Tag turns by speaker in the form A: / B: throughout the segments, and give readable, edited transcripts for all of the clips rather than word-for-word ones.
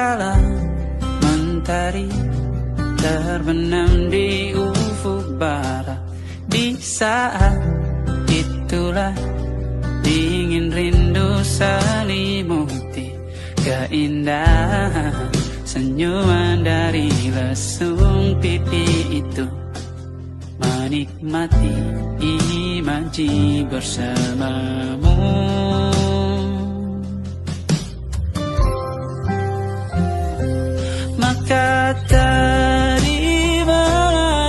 A: kala mentari terbenam di ufuk barat. Di saat itulah dingin rindu selimuti keindahan senyuman dari lesung pipi itu. Menikmati imaji bersamamu. Maka terimalah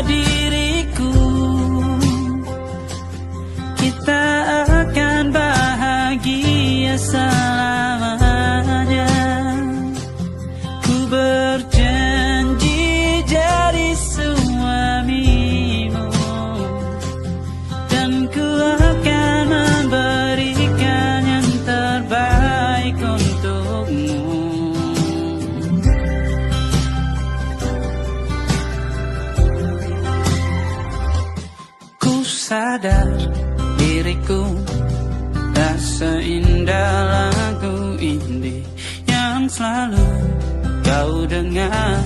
A: diriku, kita akan bahagia selamanya. Ku berjanji jadi suamimu, dan ku akan memberikan yang terbaik untukmu. Ku sadar diriku tak seindah lagu indie yang selalu kau dengar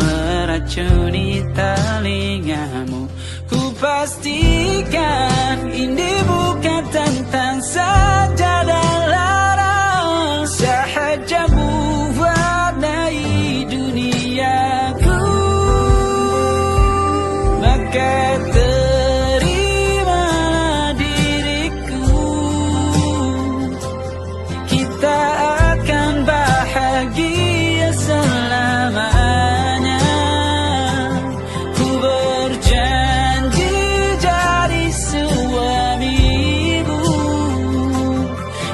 A: meracuni telingamu. Ku pastikan ini bukan tentang sajadah larang, sahaja mewarnai duniaku. Maka terimalah diriku, kita akan bahagia selamanya. Ku berjanji jadi suamimu,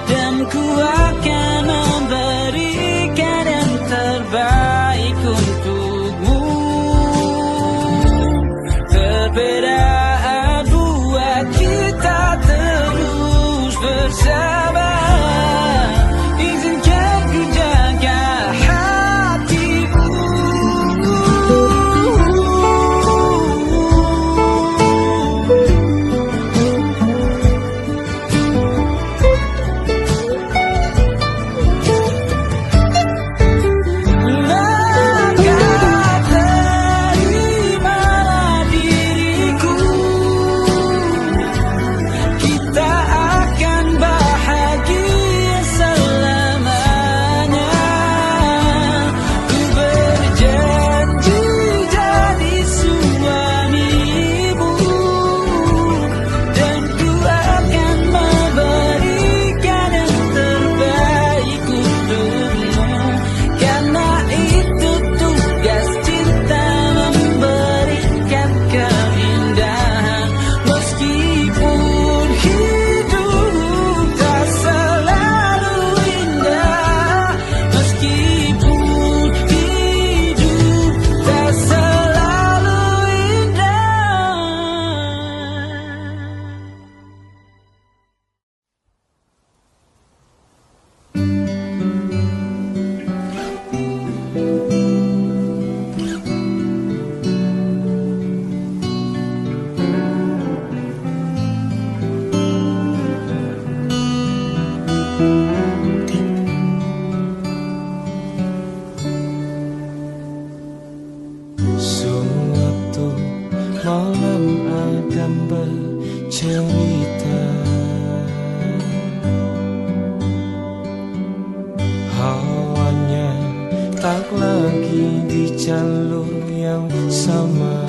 A: dan ku akan memberikan yang terbaik untukmu. Perbedaan buat kita terus bersama. Izinkan ku jaga hatimu. Maka terimalah diriku, kita akan bahagia selamanya. Ku berjanji jadi suamimu, dan ku akan memberikan yang terbaik untukmu. Karena itu tugas cinta, memberikan keindahan. Meskipun hidup tak selalu indah, meskipun hidup tak selalu indah.
B: Suatu malam Adam bercerita, hawanya tak lagi di jalur yang sama.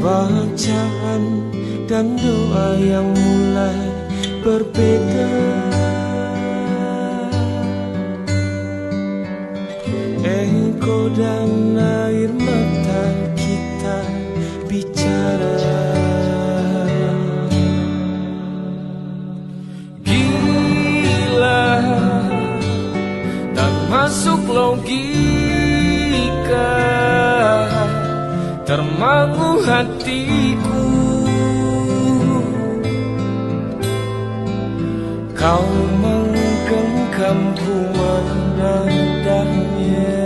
B: Bacaan dan doa yang mulai berbeda. Engkau dan air mata kita bicara. Gila, tak masuk logika, termangu hatiku. Kau menggenggamku menandanya.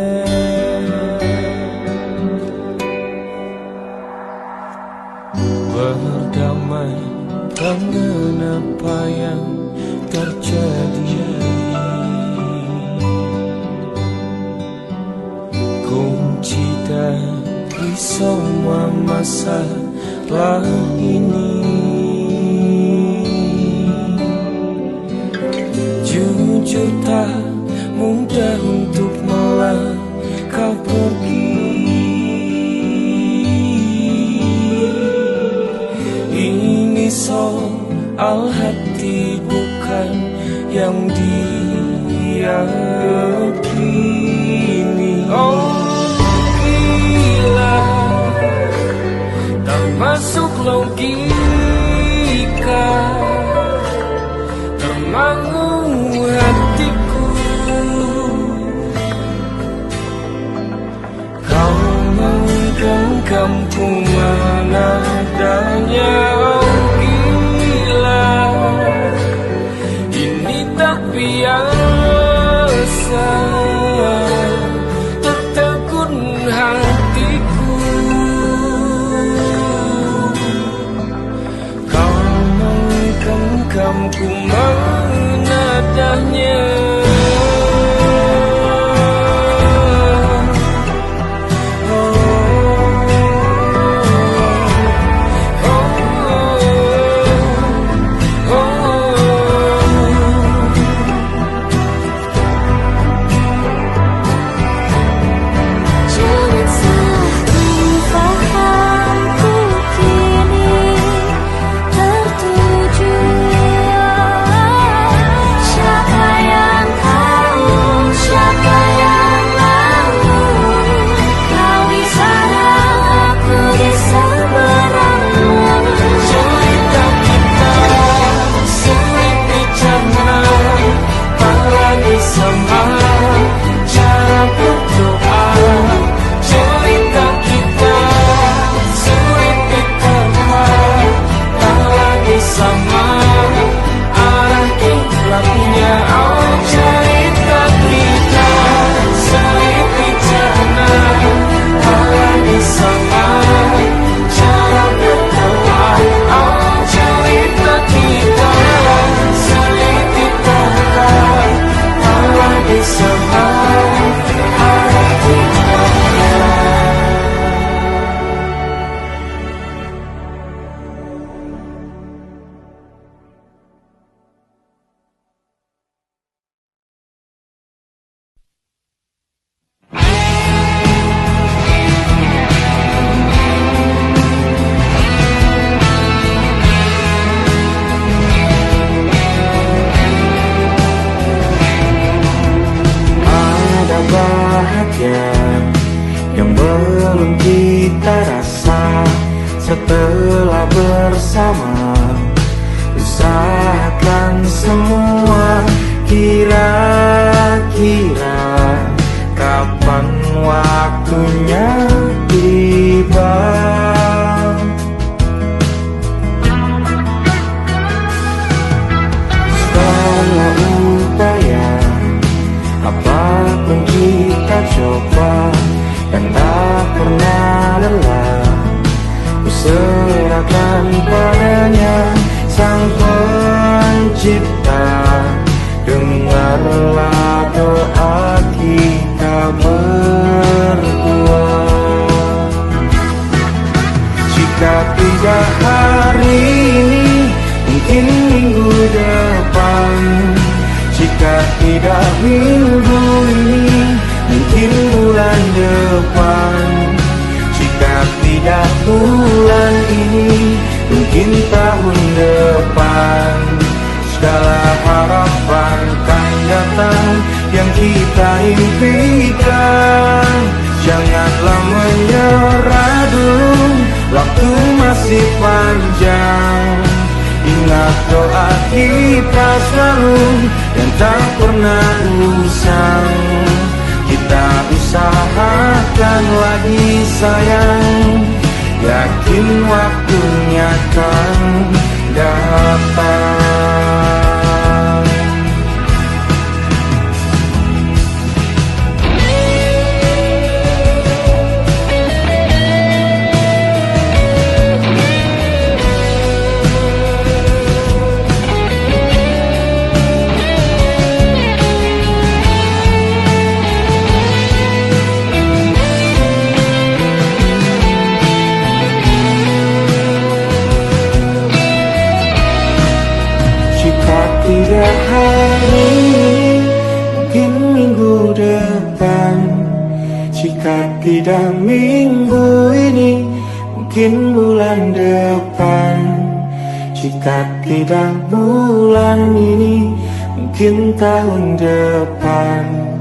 B: Berdamai dengan apa yang terjadi. Kunci dari semua masalah ini, jujur tak mudah untuk melangkah pergi. Ini soal hati bukan yang diyakini. Oh gila, tak masuk logika, termangu hatiku. Kau menggenggamku mana adanya. Oh gila, ini tak biasa, tertegun hatiku. Kau menggenggamku mana adanya.
C: Yang belum kita rasa setelah bersama, usahakan semua. Kira-kira kapan waktunya tiba? Setelah upaya apapun kita coba dan tak pernah lelah, ku serahkan padanya Sang Pencipta. Dengarlah doa kita berdua. Jika tidak hari ini, mungkin minggu depan. Jika tidak minggu ini, mungkin bulan depan. Jika tidak bulan ini, mungkin tahun depan. Segala harapan kan datang yang kita impikan. Janganlah menyerah dulu, waktu masih panjang. Ingat doa kita selalu dan tak pernah usang. Kita usahakan lagi sayang, yakin waktunya akan datang. tidak minggu ini, mungkin bulan depan. Jika tidak bulan ini, mungkin tahun depan.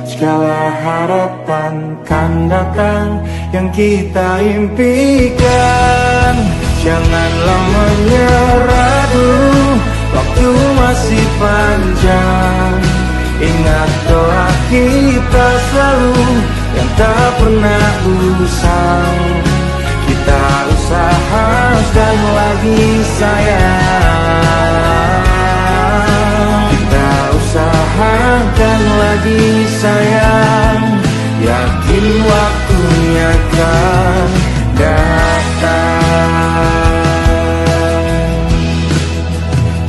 C: Segala harapan kan datang yang kita impikan. Janganlah menyerah dulu, waktu masih panjang. Ingat doa kita selalu yang tak pernah usang. Kita usahakan lagi sayang. Kita usahakan lagi sayang. Yakin waktunya kan datang.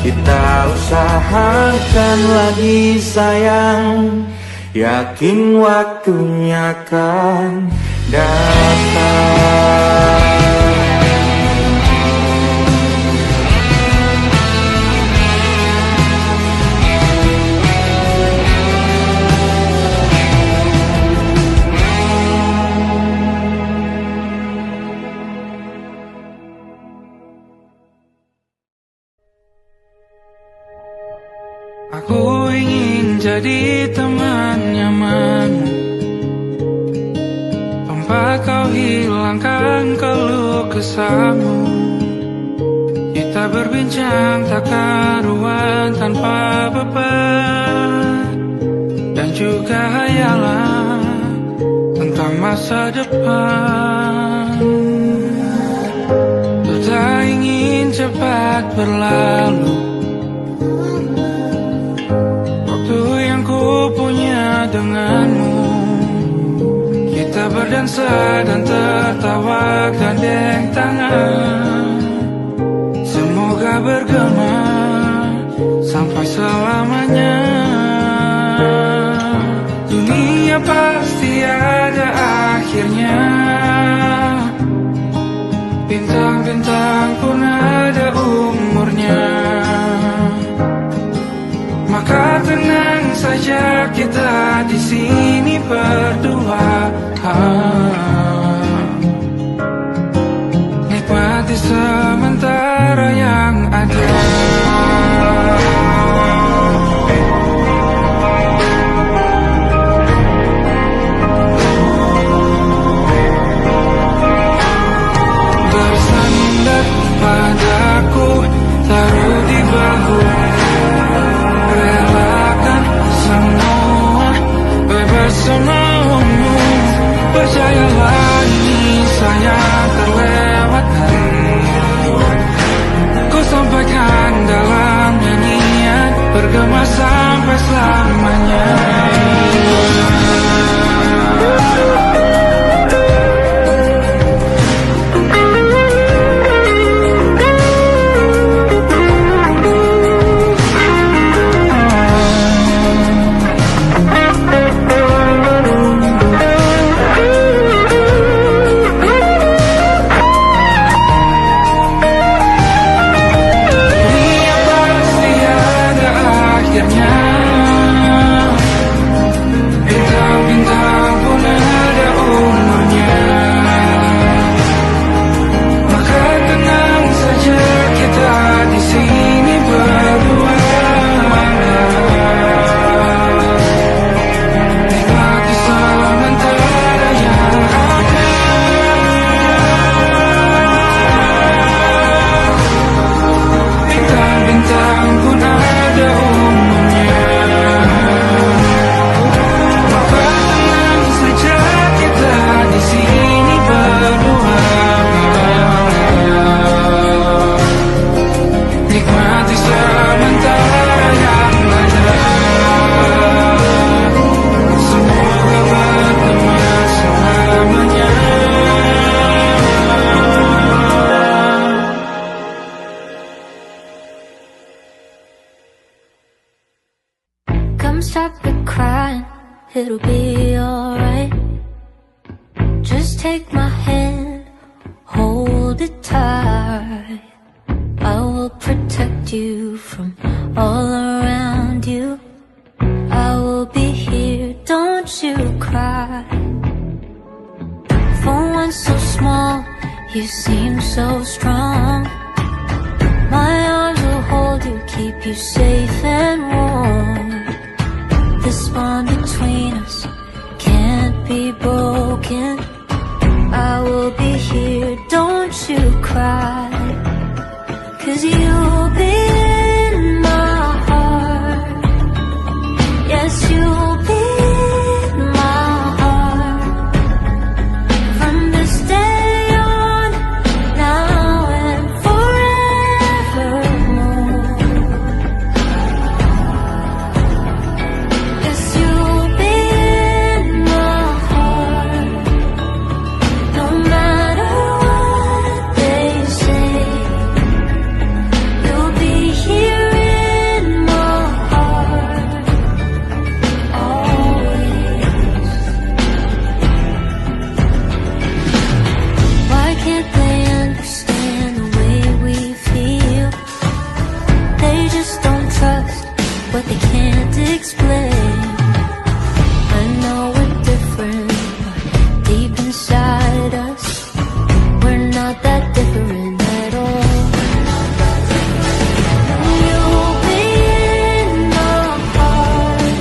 C: Kita usahakan lagi sayang. Yakin waktunya kan datang.
A: Aku ingin jadi teman nyaman, tempat kau hilangkan keluh kesahmu. Kita berbincang tak karuan tanpa beban, dan juga hayalan tentang masa depan. Ku tak ingin cepat berlalu denganmu. Kita berdansa dan tertawa gandeng tangan. Semoga bergema sampai selamanya. Dunia pasti ada akhirnya. Bintang-bintang pun ada umurnya. Maka tenang saja kita di sini berdua. Nikmati sementara yang ada. Bersandar padaku, taruh di bahu. Bersamamu, percayalah ini saya terlewat hari. Ku sampaikan dalam nyanyian, bergema sampai selamanya.
D: Stop the crying, it'll be alright. Just take my hand, hold it tight. I will protect you from all around you. I will be here, don't you cry. You seem so strong. My arms will hold you, keep you safe and warm. This bond between us can't be broken. I will be here, don't you cry, 'cause you'll be in my heart. Yes, you'll be in my heart. From this day on, now and forevermore. Yes, you'll be in my heart. No matter what they say, you'll be here in my heart, always. Why can't they understand the way we feel? They just don't trust what they can't explain. I know we're different, but deep inside us, we're not that different at all. You'll be in my heart.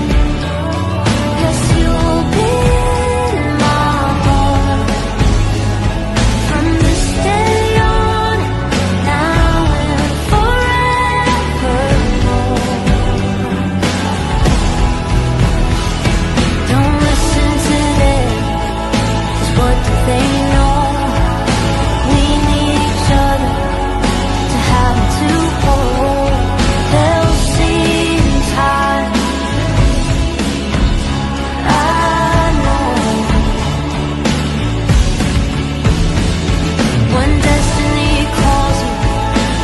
D: Yes, you'll be in my heart. From this day on, now and forevermore. Don't listen to them, 'cause what do they know? We need each other to have and to hold. They'll see in time, I know. When destiny calls you,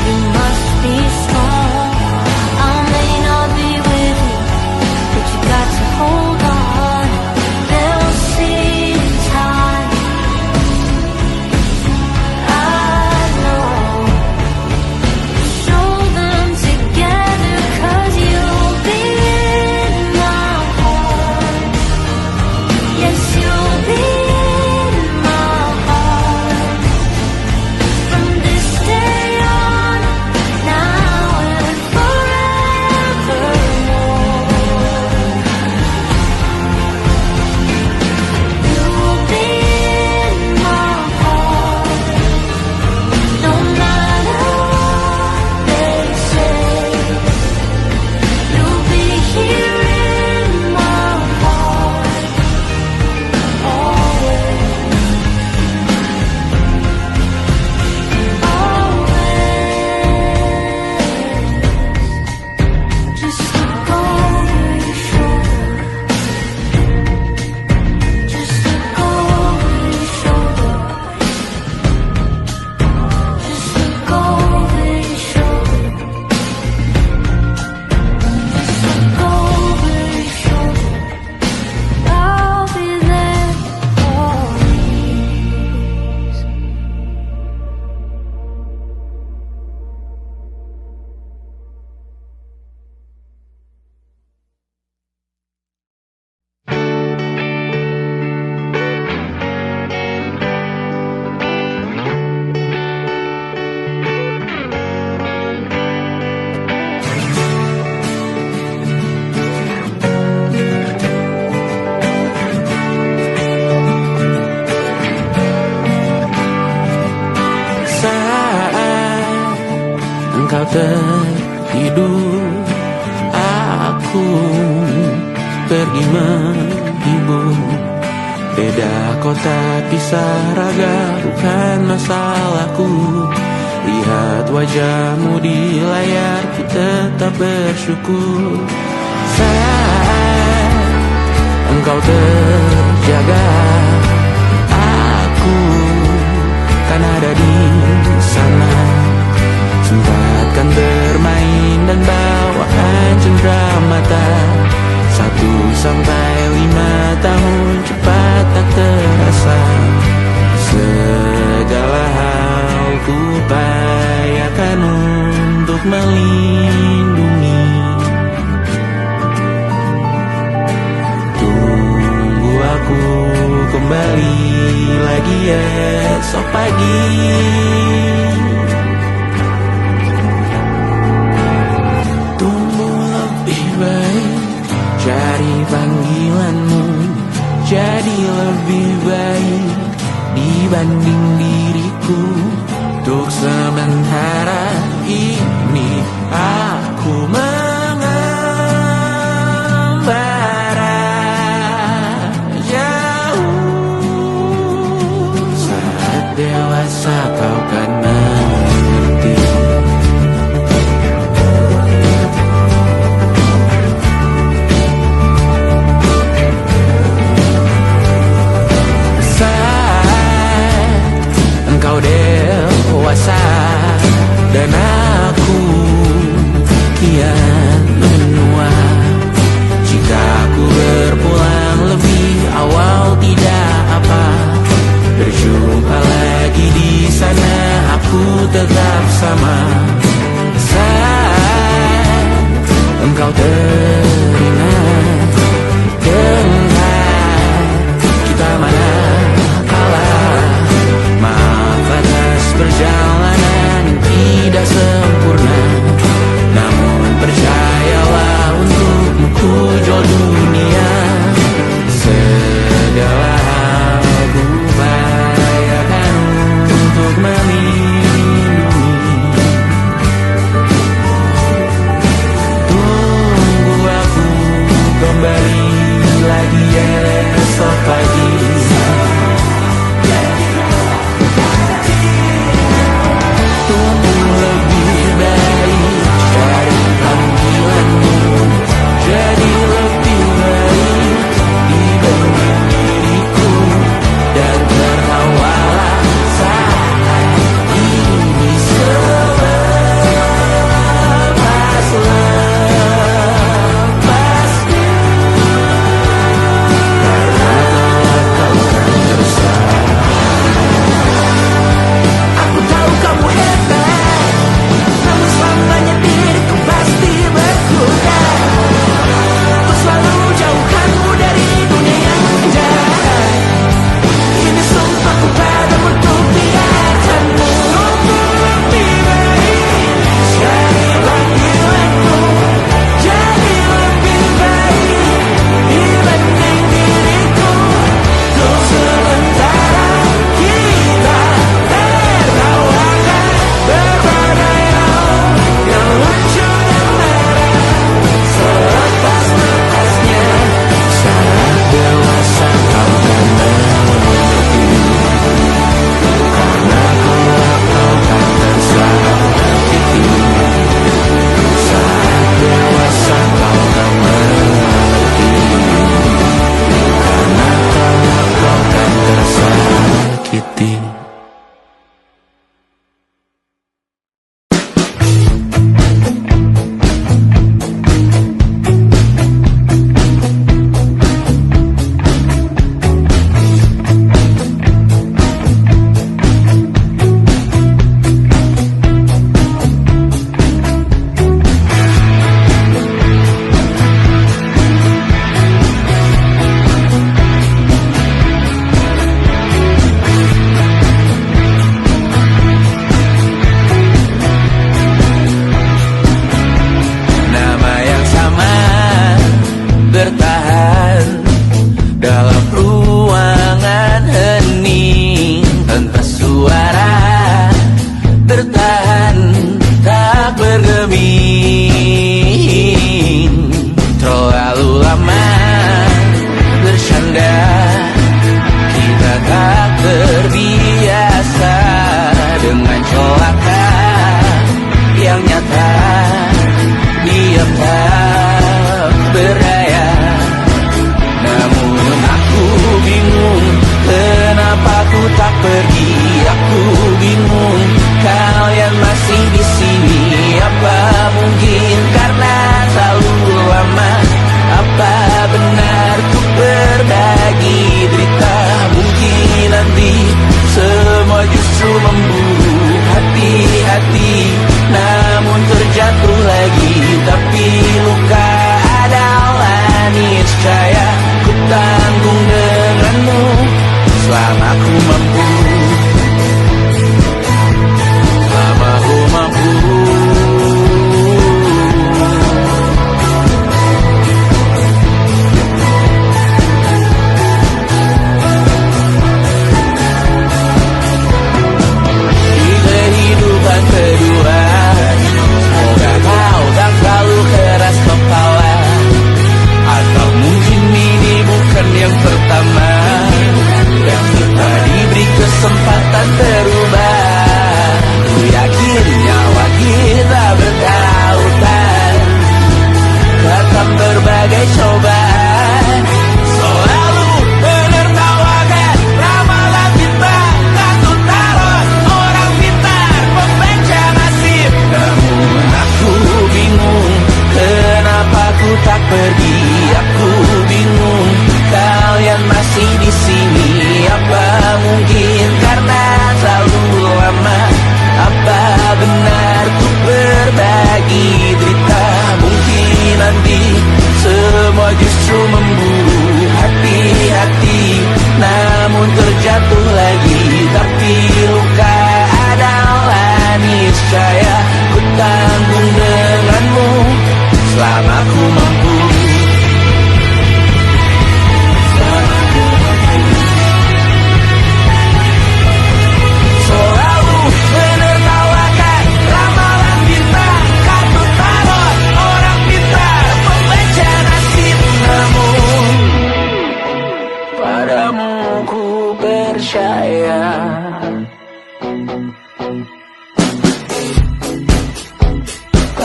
D: you must be strong. I may not be with you, but you got to hold on. They'll see in time, I know. Show them together, 'cause you'll be in my heart. Yes, you'll be in my heart. From this day on, now and forevermore. You'll be in my heart. No matter what they say, you'll be here in my heart, always, always. Just look over your shoulder. Just look over your shoulder. Just look over your shoulder. Just look over your shoulder. I'll be there always.
A: Saat engkau tertidur, aku pergi menghibur. Beda kota, pisah raga, bukan masalahku. Lihat wajahmu di layar, ku tetap bersyukur. Saat engkau terjaga, aku kan ada di sana. Sempatkan bermain dan bawaan cenderamata. 1-5 tahun cepat tak terasa. Segala hal ku upayakan untuk melindungi. Tunggu aku kembali lagi ya.
C: esok pagi. Tumbuh lebih baik, cari panggilanmu, jadi lebih baik dibanding diriku. Untuk sementara ini aku mengembara jauh. Saat dewasa kau kan mengerti. Saat engkau dewasa dan aku kian menua. Jika aku berpulang lebih awal tidak apa, berjumpa lagi di sana aku tetap sama. Saat engkau teringat dengar kita mana kalah. Maaf atas perjalanan yang tidak sempurna, namun percayalah untukmu ku jual dunia. Segala hal ku bayarkan untuk melindungi. Tunggu aku kembali lagi esok pagi. Tumbuh lebih baik, cari panggilanmu, jadi lebih baik dibanding diriku. Dan tertawalah saat ini selepas-lepasnya. Karena kau kan bersama. Aku tahu kamu hebat, namun selamanya diriku pasti berguna. Ku selalu jauhkanmu dari dunia yang jahat. Ini sumpahku padamu untuk biarkanmu tumbuh lebih baik. Cari panggilanmu, jadi lebih baik dibanding diriku. Untuk sementara kita tertawakan berbagai hal yang lucu dan marah. Selepas-lepasnya saat dewasa kau kan mengerti. Karena kelak kau kan tersakiti. Saat dewasa kau kan mengerti. Karena kelak kau kan tersakiti. Nama yang sama bertahan dalam ruangan hening tanpa suara, bertahan tak bergeming. Terlalu lama bersandar, kita tak terbiasa dengan celaka yang nyata. Diam tak berdaya, namun aku bingung kenapa ku tak pergi. Aku bingung kalian masih di sini. Apa mungkin karena terlalu lama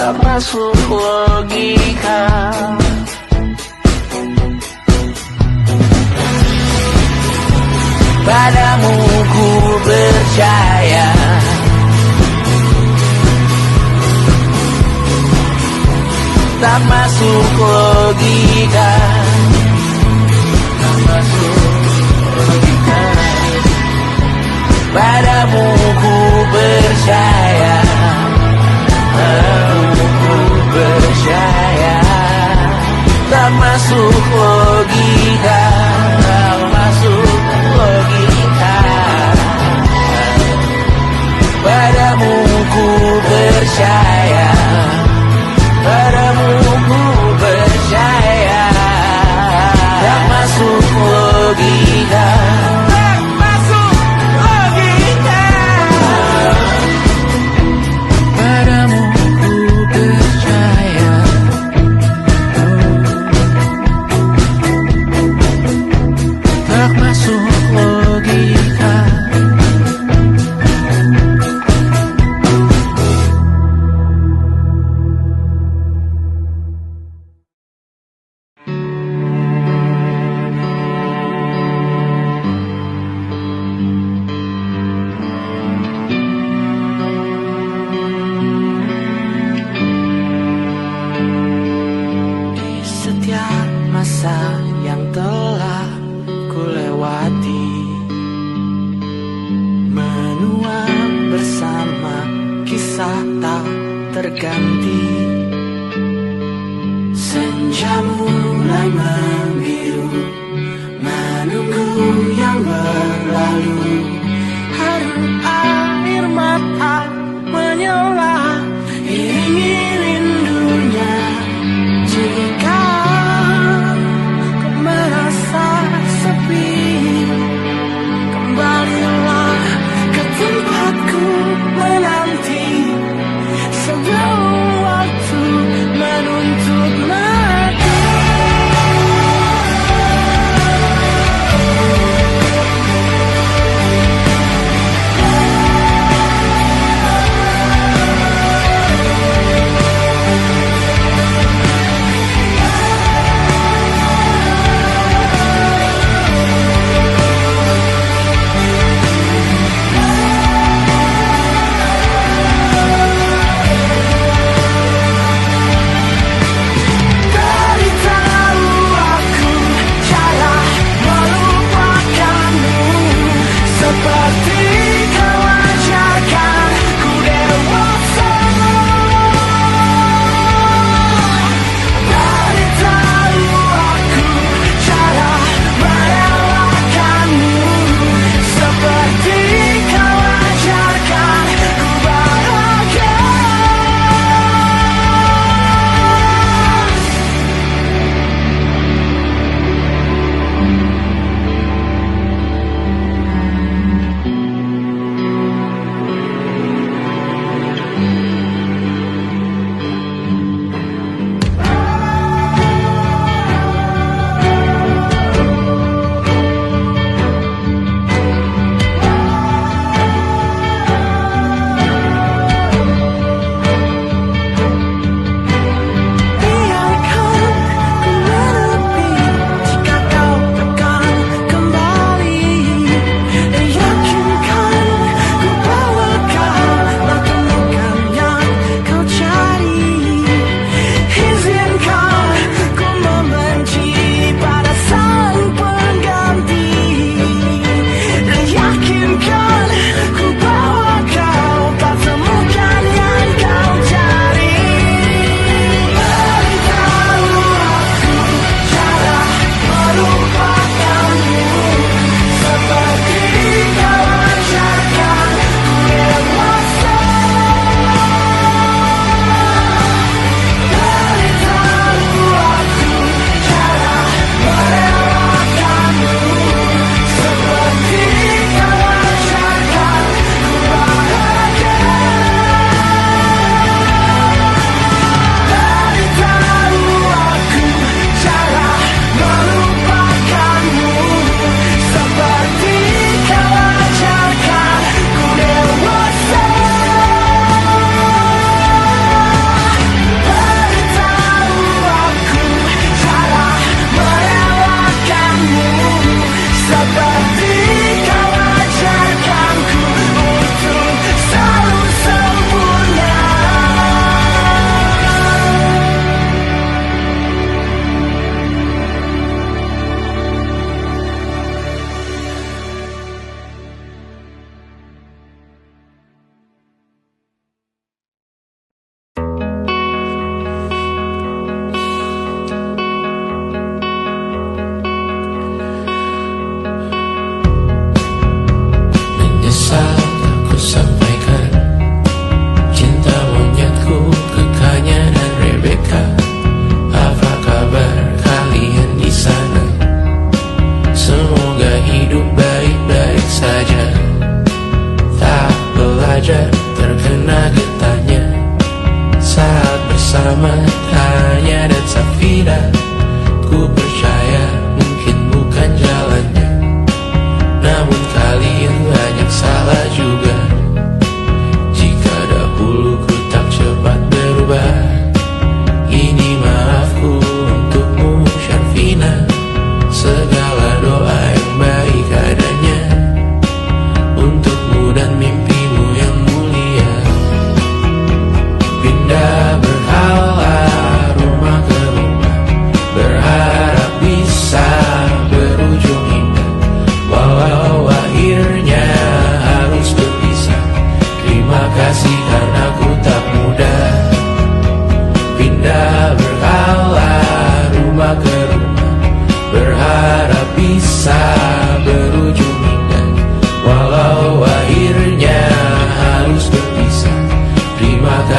C: tak masuk logika. Padamu ku percaya, tak masuk logika, tak masuk logika. Padamu ku percaya, padamu ku percaya, tak masuk logika, tak masuk logika. Padamu ku percaya, padamu ku percaya, tak masuk logika, tak masuk logika. Padamu ku percaya, tak masuk logika. Di setiap masa yang telah ku lewati, menua bersama kisah tak terganti. Senja mulai membiru, menunggu yang berlalu. Haru air mata menyala, iringi rindunya. Jika kau merasa sepi, kembalilah ke tempatku menanti, sebelum waktu menuntut mati.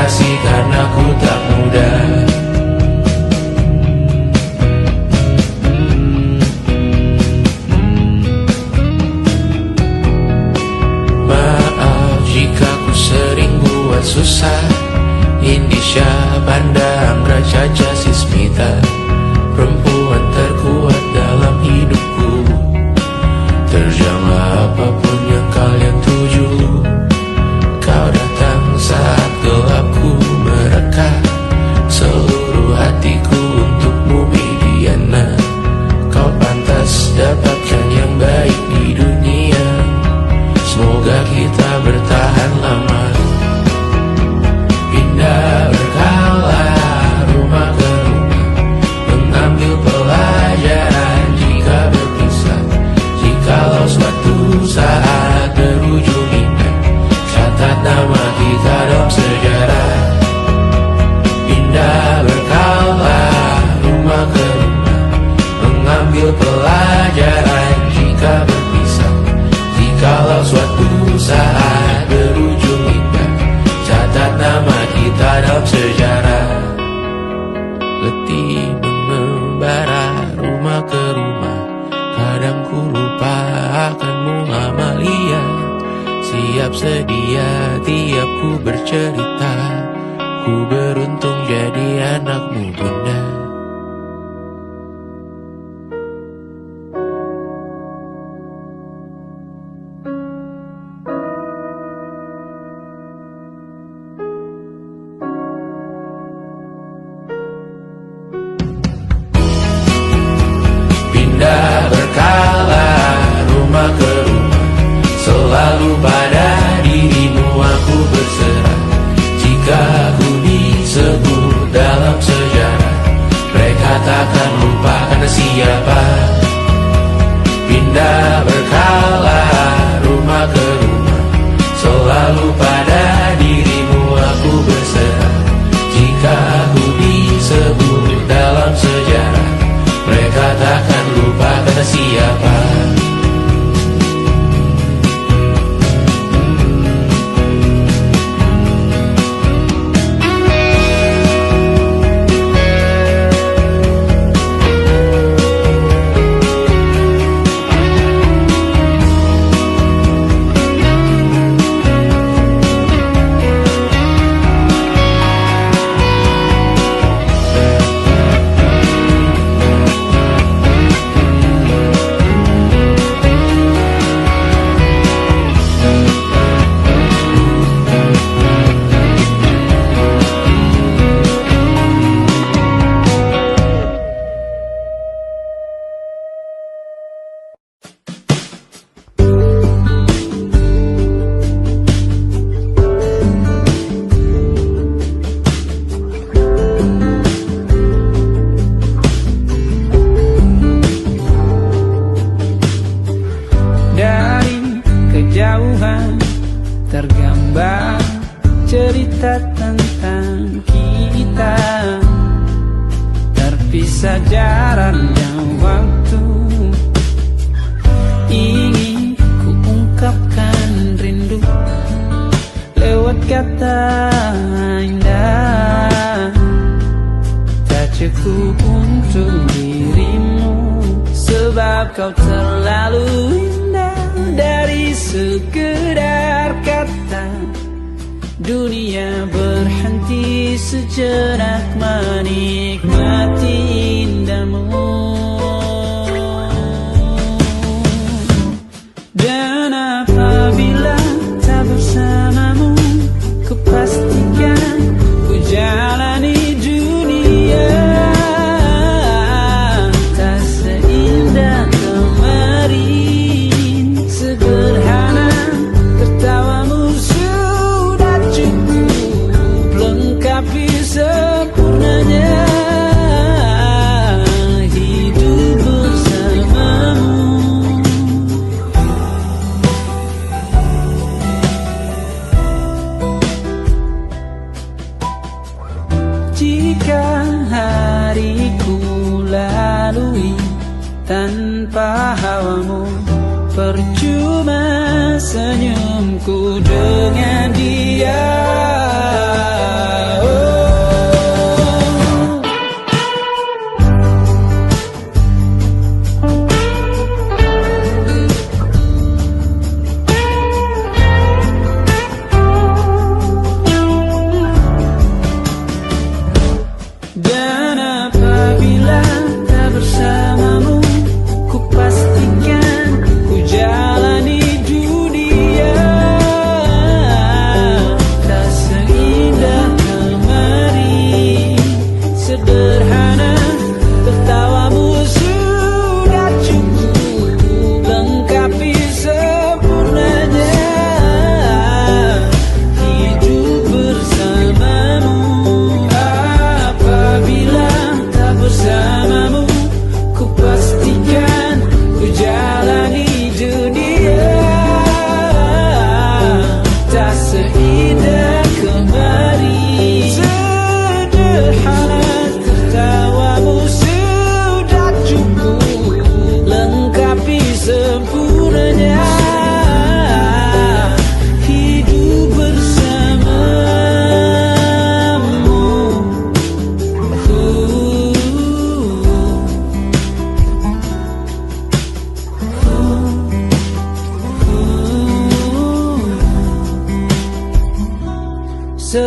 C: kasih karena ku tak muda. Maaf jika ku sering buat susah. Indisha, Banda, Amra, Caca, Sismita, perempuan terkuat dalam hidupku. Terjanglah apapun yang kalian tuju. Kau datang saat gelapku mereka. Seluruh hatiku untukmu Bibiana. Kau pantas dapatkan yang baik di dunia. Semoga kita bertahan lama. Pindah berkala rumah ke rumah, mengambil pelajaran jika berpisah. Jikalau suatu saat berujung indah, catat nama kita dalam sejarah. Pindah berkala rumah ke rumah, mengambil pelajaran jika berpisah. Jikalau suatu saat berujung indah, catat nama kita dalam sejarah. Letih mengembara rumah ke rumah, kadang ku lupa akanmu Amalia. Siap sedia tiap ku bercerita, ku beruntung jadi anakmu Bunda. Pindah berkala rumah ke rumah, selalu pada dirimu aku berserah. Jika ku disebut dalam sejarah, mereka takkan lupa karena siapa. Pindah berkala rumah ke rumah, selalu pada dirimu aku berserah. Jika ku disebut dalam sejarah, mereka takkan lupa karena siapa.
A: Tergambar cerita tentang kita, terpisah jarak dan waktu. Ingin ku ungkapkan rindu lewat kata indah. Tak cukup untuk dirimu, sebab kau terlalu indah. Dari sekedar kata, dunia berhenti sejenak menikmati indahmu. Dan apabila tak bersamamu, kupastikan ku jalani dunia tak seindah kemarin. Sederhana tertawamu sudah cukup lengkapi sempurnanya hidup bersamamu. Jika hariku lalui tanpa hawamu, percuma senyumku dengan dia.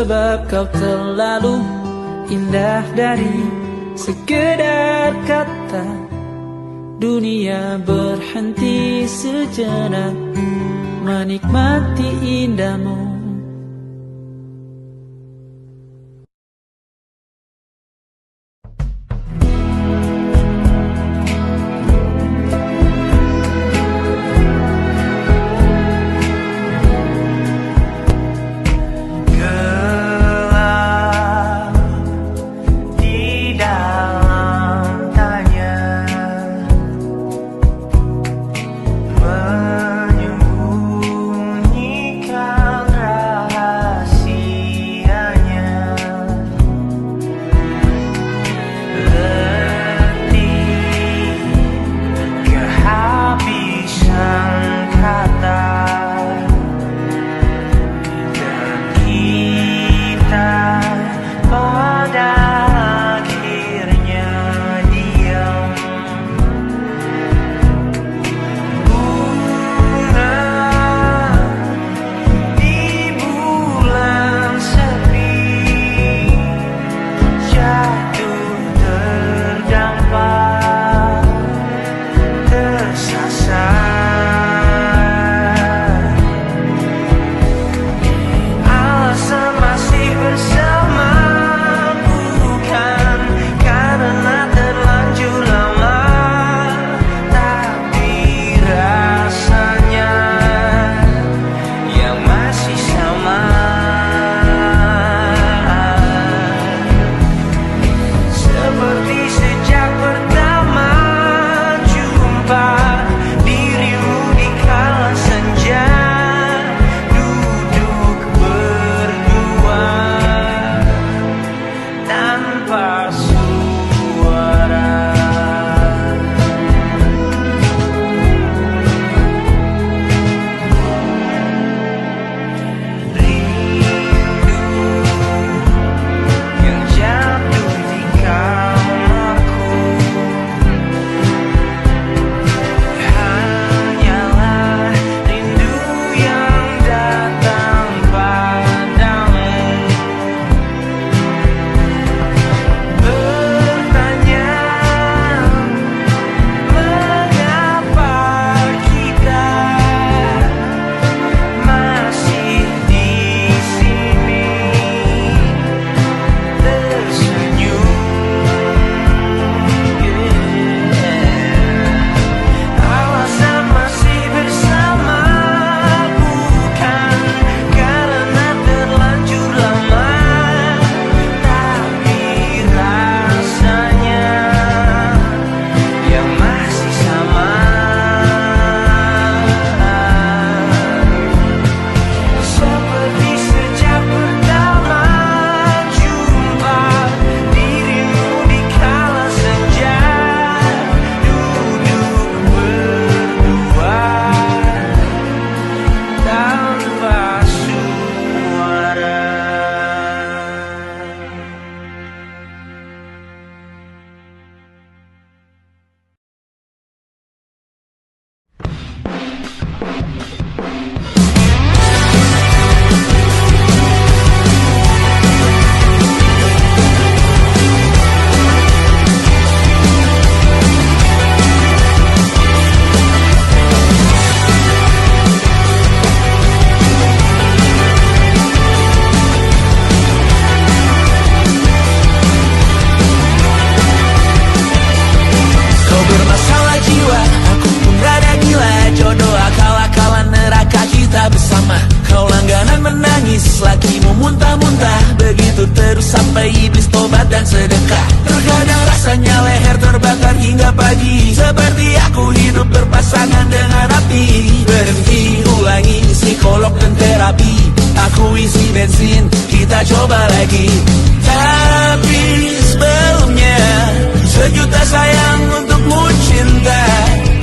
A: sebab kau terlalu indah dari sekedar kata. Dunia berhenti sejenak menikmati indahmu. sampai iblis tobat dan sedekah. Terkadang rasanya leher terbakar hingga pagi, seperti aku hidup berpasangan dengan api. Berhenti, ulangi psikolog dan terapi, aku isi bensin, kita coba lagi. Tapi sebelumnya sejuta sayang untukmu cinta,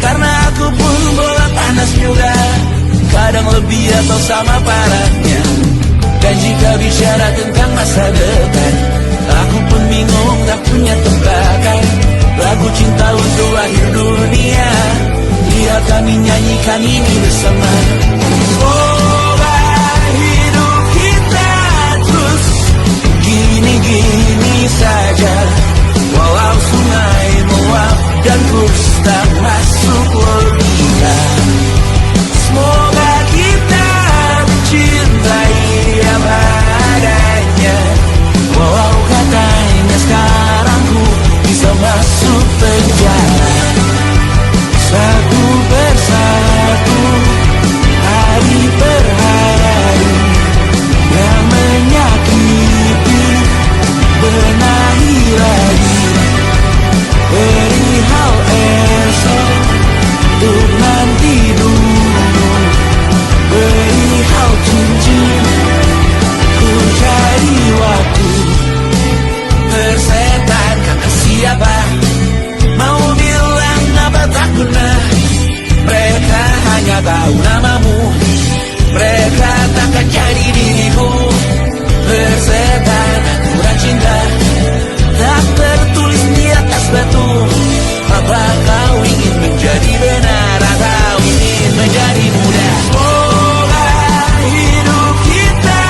A: karena aku pun bola panas juga, kadang lebih atau sama parahnya. Dan jika bicara tentang masa depan, aku pun bingung tak punya tebakan. Lagu cinta untuk akhir dunia, biar kami nyanyikan ini bersama. Coba hidup kita terus gini saja, walau sungai meluap dan kurs tak masuk logika. Semoga kita mencintai apa adanya, walau katanya sekarang ku bisa masuk penjara. Satu persatu, hari per hari, yang menyakiti, benahi lagi. Perihal esok, untuk nanti dulu. Perihal cincin, ku cari waktu. Persetan kata siapa, mau bilang apa tak guna. Mereka hanya tahu namamu, mereka takkan jadi diriku. Persetan aturan cinta, tak tertulis di atas batu. Apa kau ingin menjadi benar atau ingin menjadi muda? Semoga hidup kita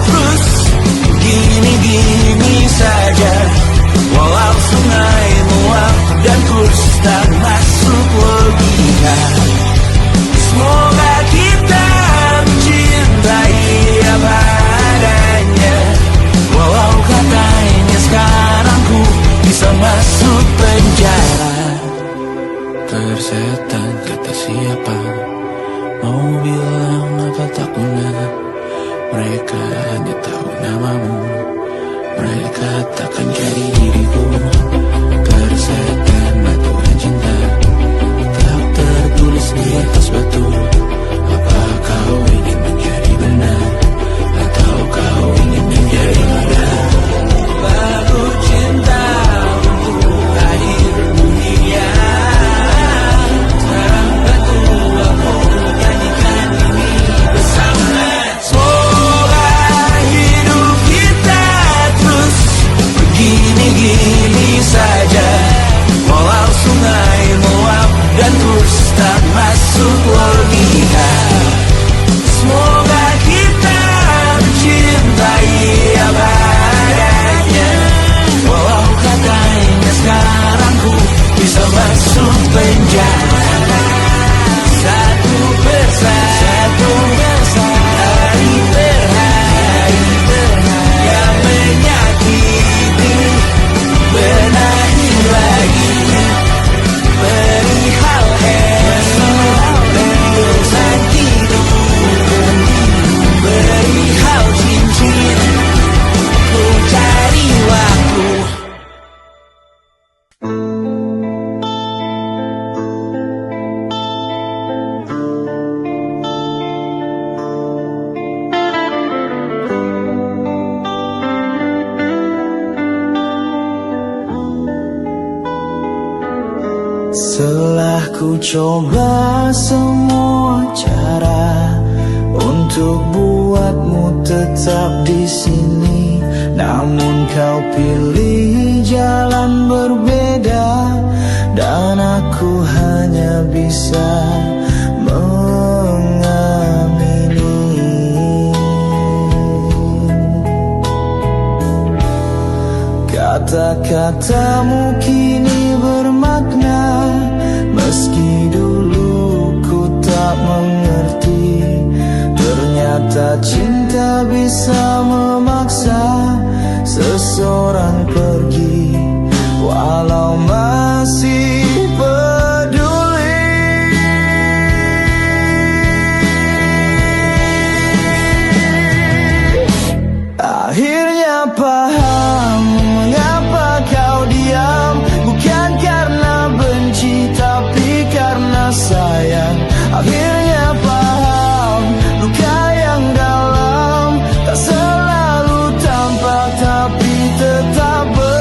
A: terus gini-gini saja, walau sungai meluap dan kurs tak masuk logika. Semoga kita mencintai apa adanya, walau katanya sekarang ku bisa masuk penjara. Persetan kata siapa, mau bilang apa tak guna. Mereka hanya tahu namamu, mereka takkan jadi diriku. Persetan aturan cinta, tak tertulis di atas batu. Apa kau ingin menjadi benar atau kau ingin menjadi muda? Lagu cinta untuk akhir dunia, sekarang bantu aku nyanyikan ini bersama. Semoga hidup kita terus begini-gini saja, walau sungai meluap dan kurs tak masuk logika. Semoga kita mencintai apa adanya, walau katanya sekarang ku bisa masuk penjara. Satu persatu, hari per hari, yang menyakiti, benahi lagi. Perihal esok, untuk nanti dulu. Perihal cincin, ku cari waktu. Setelah ku coba semua cara untuk buatmu tetap di sini, namun kau pilih jalan berbeda, dan aku hanya bisa mengamini. Kata-katamu kini bermakna, meski dulu ku tak mengerti. Ternyata cinta bisa memaksa seseorang pergi, walau masih peduli. Akhirnya paham mengapa kau diam, bukan karena benci tapi karena sayang. Akhirnya paham luka yang dalam tak selalu tampak tapi tetap bertahan.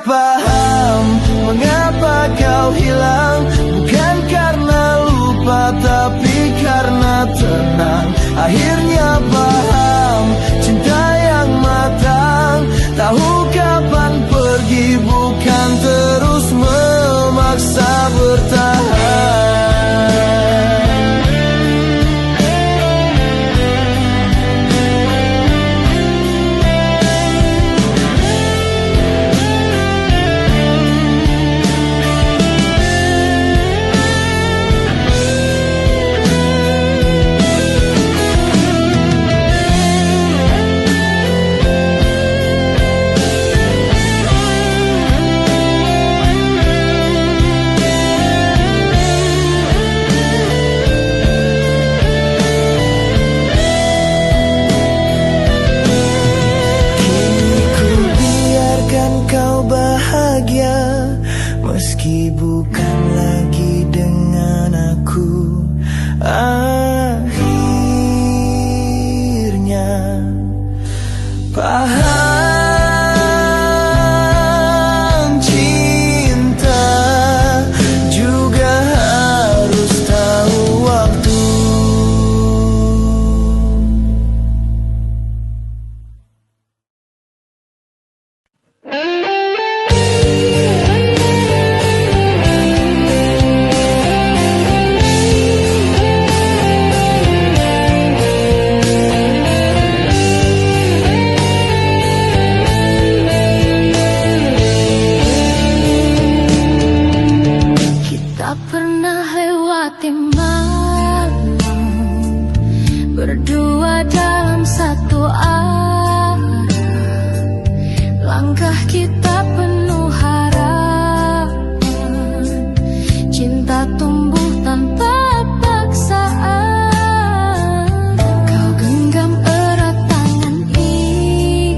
A: paham mengapa kau hilang. Bukan karena lupa tapi karena tenang. Akhirnya paham cinta yang matang. Tahu kapan pergi, bukan terus memaksa bertahan. Meski bukan lagi dengan aku, akhirnya paham cinta juga harus tahu waktu.
D: Berdua dalam satu arah, langkah kita penuh harapan. Cinta tumbuh tanpa paksaan. Kau genggam erat tangan ini,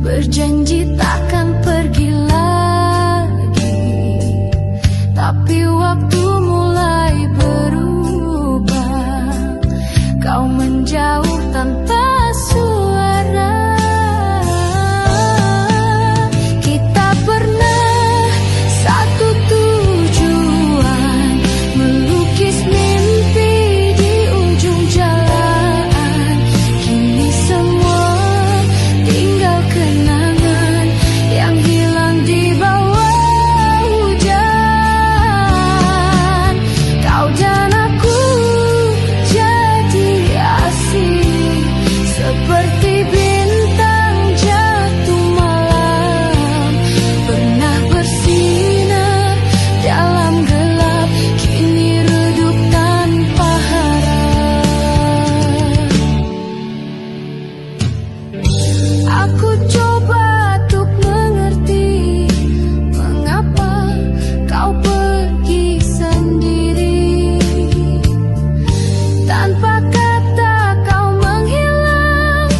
D: berjanji takkan pergi lagi. Tapi waktu mulai berubah, kau menjauh tanpa suara. Kita pernah satu tujuan, melukis mimpi di ujung jalan. Kini semua tinggal kenangan yang hilang di bawah hujan. Kau dan aku seperti bintang jatuh malam, pernah bersinar dalam gelap, kini redup tanpa harap. Aku coba untuk mengerti mengapa kau pergi sendiri tanpa kata. Kau menghilang,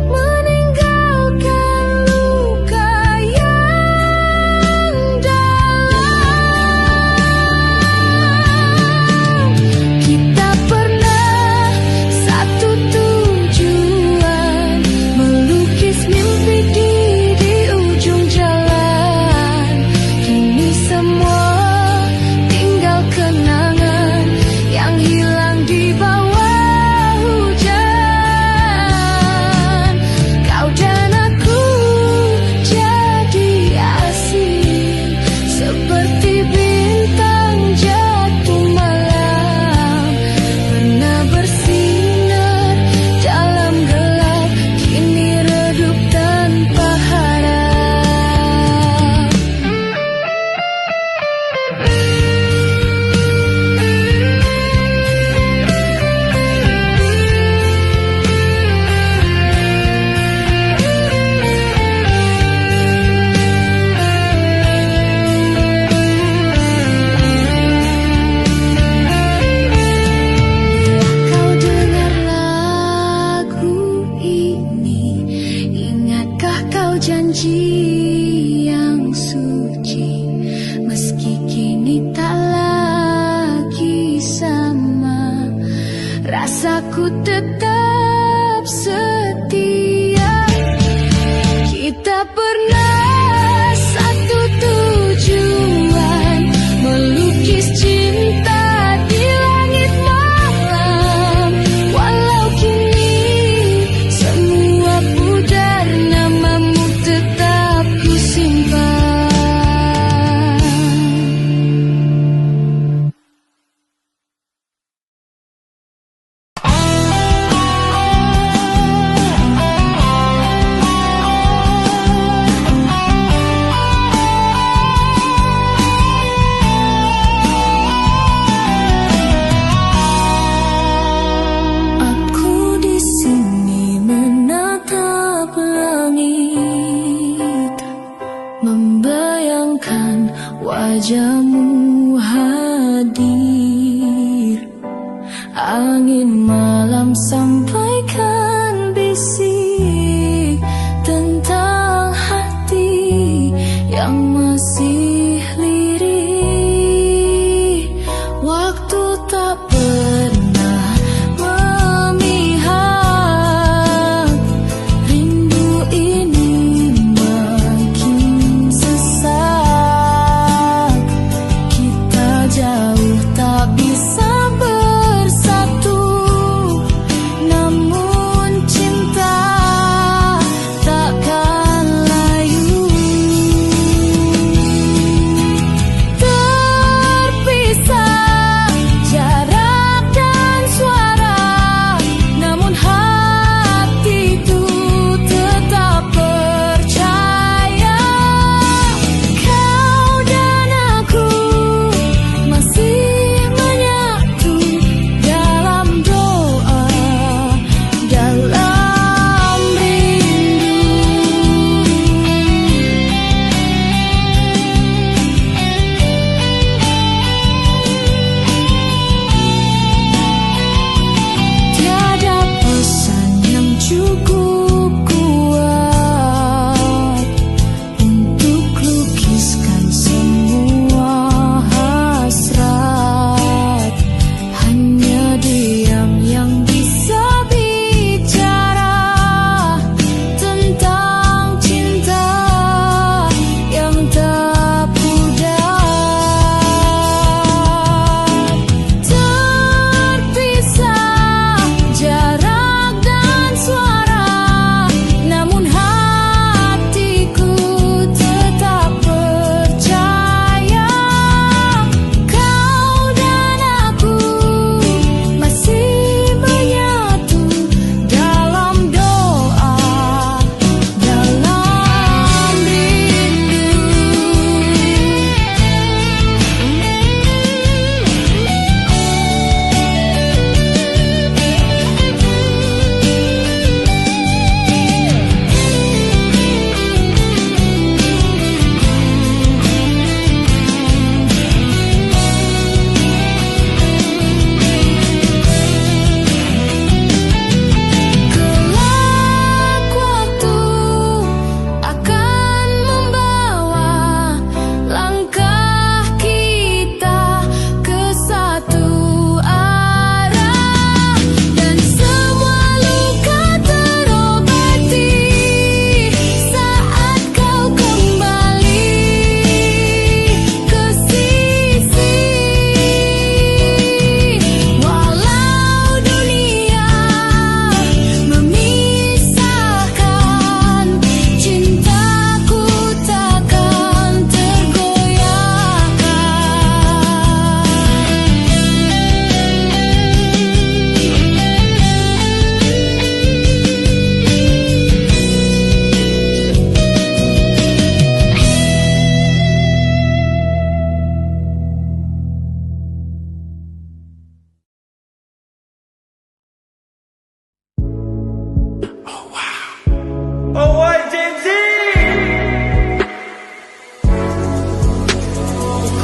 D: meninggalkan luka yang dalam. Kita pernah satu tujuan, melukis mimpi di ujung jalan. Kini semua tinggal kenangan yang hilang di bawah hujan. Kau dan aku jadi asing, seperti bintang jatuh malam, pernah bersinar dalam gelap, kini redup tanpa harap. Kau dengar lagu ini, ingatkah kau janji yang suci? Meski kini tak lagi sama, rasaku tetap setia. Kita pernah
E: wajahmu hadir, angin malam sampaikan bisik tentang hati yang masih lirih. Waktu tak pernah memihak, rindu ini makin sesak. Kita jauh tak bisa bersatu, namun cinta takkan layu. Terpisah jarak dan suara, namun hatiku tetap percaya. Kau dan aku masih menyatu dalam doa, dalam rindu. Tiada pesan yang cukup kuat untuk lukiskan semua hasrat. Hanya diam yang bisa bicara tentang cinta yang tak pudar. Terpisah jarak dan suara, namun hatiku tetap percaya. Kau dan aku masih menyatu dalam doa, dalam rindu. Kelak waktu akan membawa langkah kita ke satu arah, dan semua luka terobati saat kau kembali ke sisi. Walau dunia memisahkan, cintaku takkan tergoyahkan.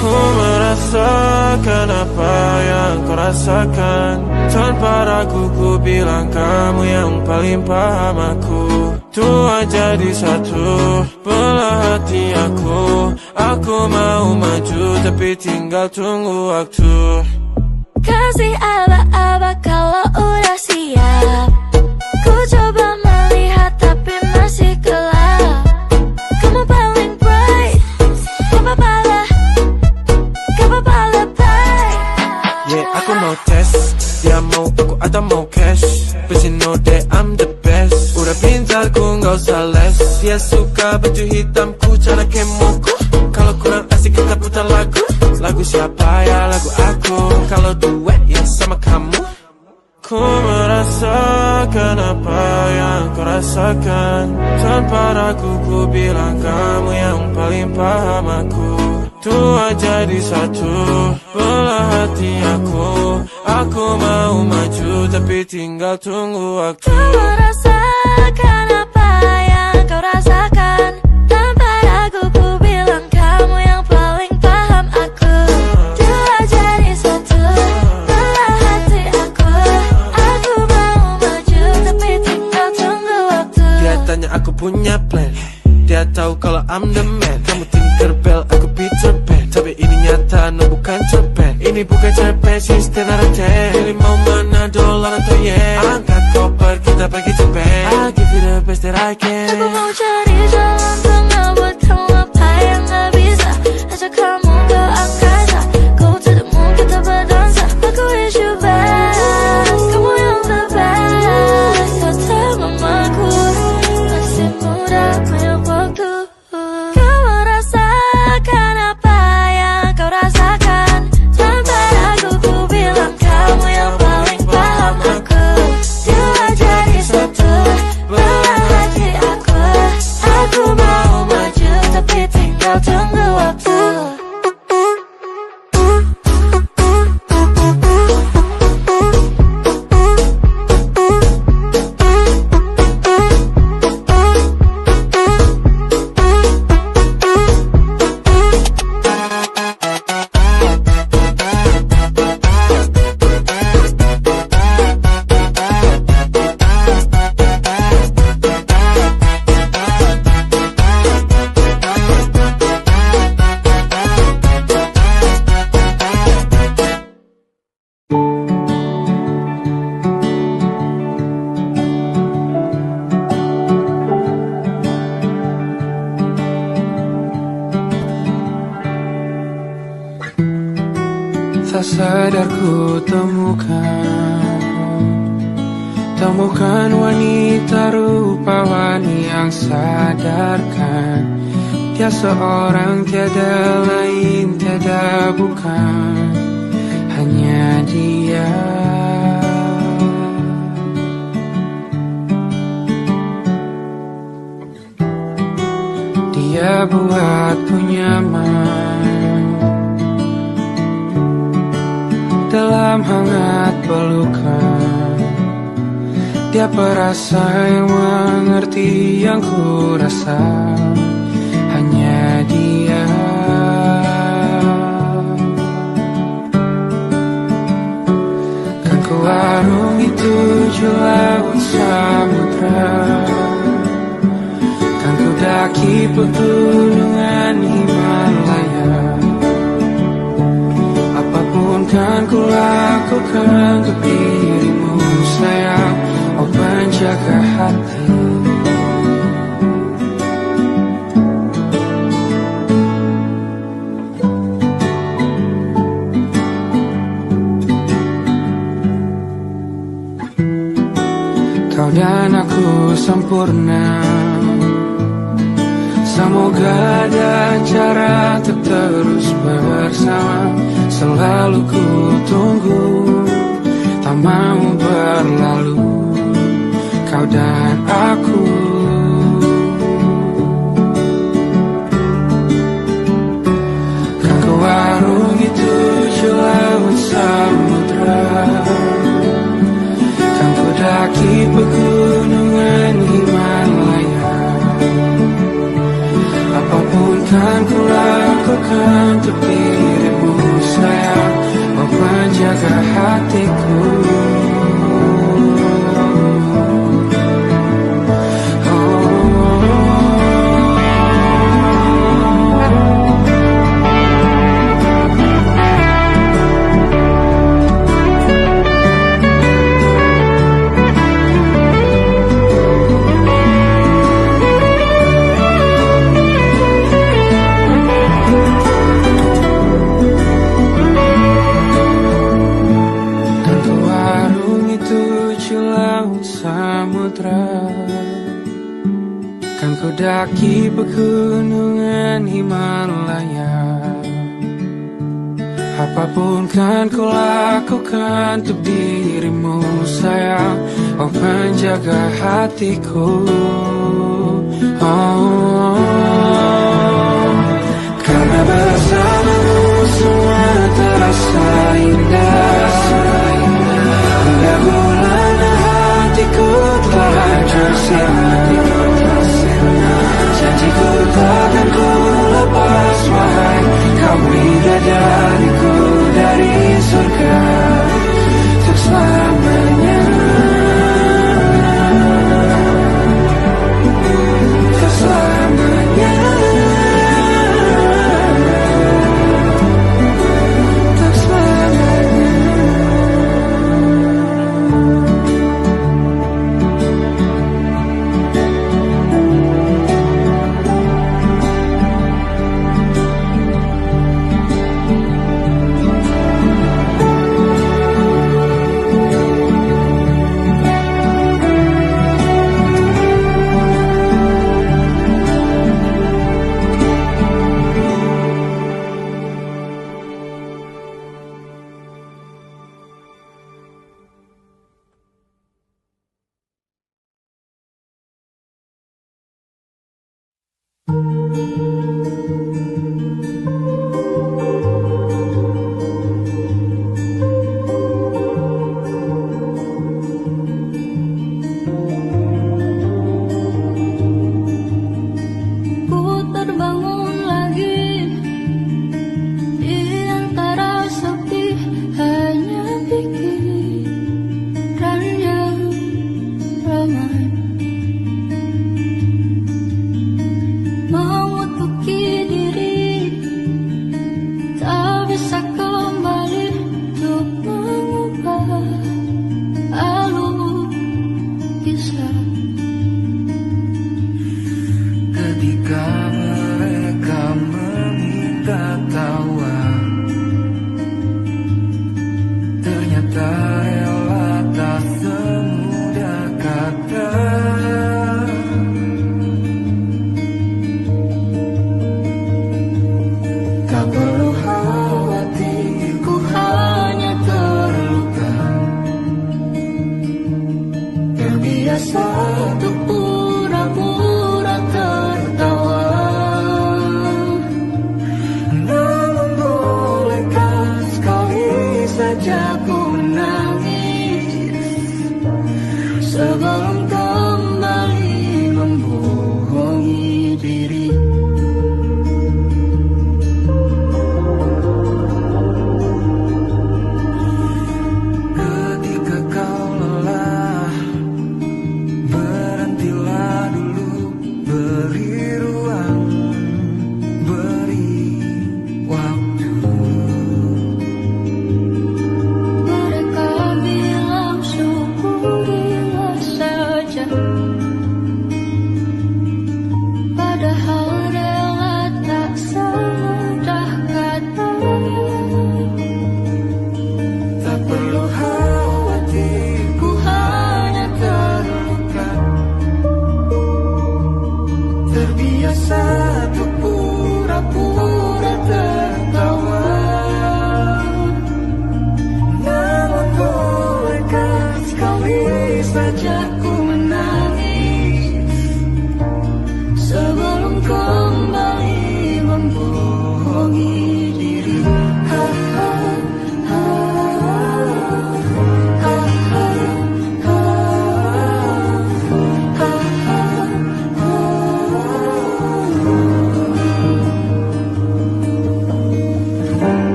B: Ku merasakan apa yang kau rasakan. Tanpa ragu ku bilang kamu yang paling paham aku. Tua jadi satu, belah hati aku. Aku mau maju tapi tinggal tunggu waktu.
E: Kasih aba-aba kalau udah siap. Ku coba melihat tapi masih gelap. Kamu paling bright, gak apa-apa lah, gak apa-apa lebay.
B: Yeah, aku mau tes, dia mau aku atau mau cash. But you know that I'm the best. Udah pintar ku gak usah les. Dia suka baju hitamku, cara kemoku. Kalau kurang asik kita putar lagu. Lagu siapa ya? Lagu aku. Kalau duet ya sama kamu. Ku merasakan apa yang kau rasakan. Tanpa ragu ku bilang kamu yang paling paham aku. Tua jadi satu, belah hati aku. Aku mau maju tapi tinggal tunggu waktu.
E: Ku merasakan apa yang kau rasakan. Tanpa ragu ku bilang kamu yang paling paham
B: dia tahu kalau I'm the man. Kamu Tinkerbell, aku Peter Pan. Tapi ini nyata, no bukan cerpen. Ini bukan cerpen, sistem naraten. Pilih mau mana, dolar atau yen. Angkat koper, kita pergi Japan. I'll give you the best that I can.
E: Aku mau cari jalan tengah buat kamu apa yang gak bisa. Ajak kamu ke angkasa, go to the moon, kita berdansa. Aku wish you best, kamu yang the best. Kata mamaku, masih muda banyak waktu. Kau merasakan apa yang kau rasakan. Tanpa ragu ku bilang kamu yang paling paham aku. Bila jadi satu, belah hati aku. Aku mau maju tapi tinggal tunggu waktu.
C: Tak sadar ku temukan wanita rupawan yang sadarkan. Dia seorang tiada lain, tiada bukan, hanya dia. Dia buatku nyaman dalam hangat pelukan. Dia perasa yang mengerti yang ku rasa, hanya dia. Kan ku arungi 7 laut samudra, kan ku daki pegunungan Himalaya. Apapun kan ku lakukan untuk dirimu sayang, oh penjaga hati. Kau dan aku sempurna, semoga ada cara untuk terus bersama. Selalu ku tunggu, tak mau berlalu, kau dan aku. Kan ku arungi 7 laut samudra, kan ku daki pegunungan Himalaya. Apapun kan ku lakukan untuk dirimu sayang, oh penjaga hatiku. Kan ku daki pegunungan Himalaya. Apapun kan ku lakukan untuk dirimu sayang, oh penjaga hatiku. Oh, karena bersamamu semua terasa indah. Hingga bulan hatiku telah tersirat. Janjiku takkan ku lepas wahai kau bidadariku dari surga untuk selamanya. Untuk selamanya.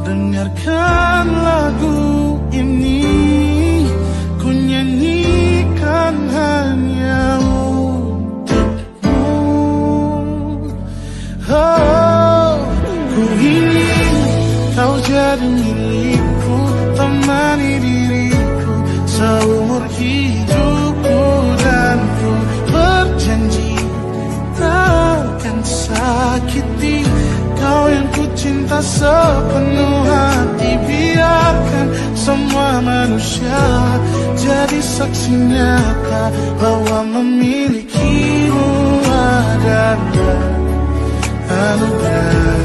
F: Dengarkan lagu ini, ku sepenuh hati. Biarkan semua manusia jadi saksi nyata bahwa memilikimu adalah anugerah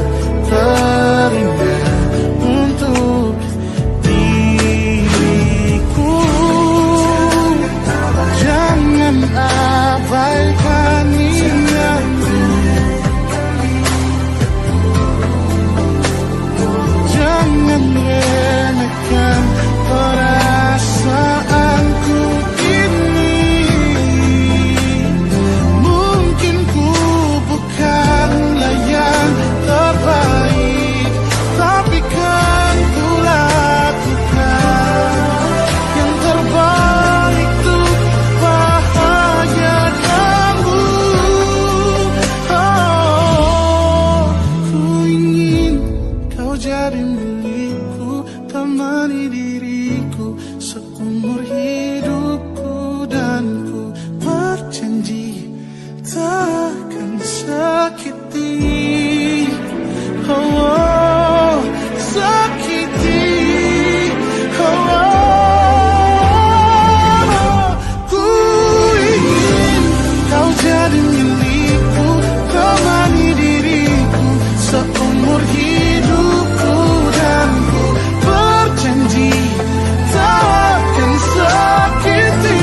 F: terindah untuk diriku. Jangan abaikan niatku, jangan remehkan perasaanku ini. Mungkin ku bukanlah yang terbaik, tapi kan ku lakukan yang terbaik untuk bahagiakanmu. Oh, ku ingin kau jadi milikku, temani diriku seumur hidupku, dan ku berjanji takkan sakiti, oh, sakiti, oh. Ku ingin kau jadi milikku, temani diriku seumur hidupku, dan ku berjanji takkan sakiti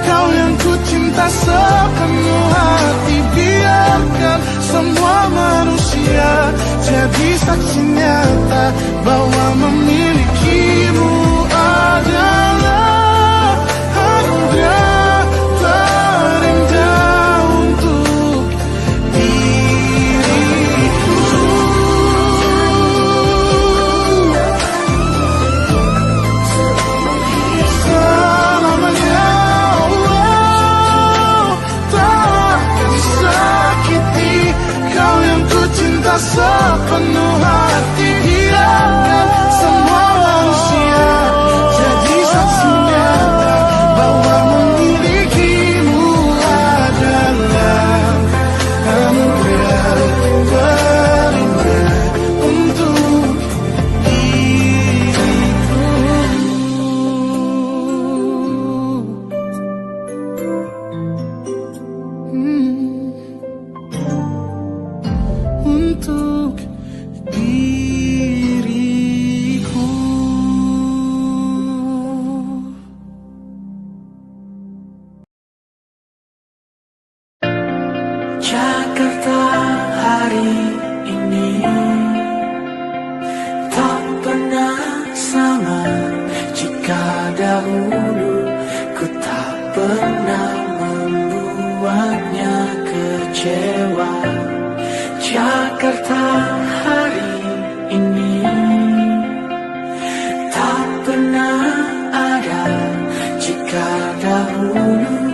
F: kau yang ku cinta sepenuh hati. Biarkan semua manusia jadi saksi nyata bahwa memilikimu adalah anugerah terindah untuk diriku. Selamanya Allah takkan sakiti kau yang ku cinta sepenuh hati. Biarkan semua manusia jadi saksi nyata bahwa memilikimu adalah anugerah terindah untuk diriku. Untuk diriku.
A: Jakarta hari ini tak pernah sama. Jika dahulu ku tak pernah membuatnya kecewa. Jakarta hari ini tak pernah ada. Jika dahulu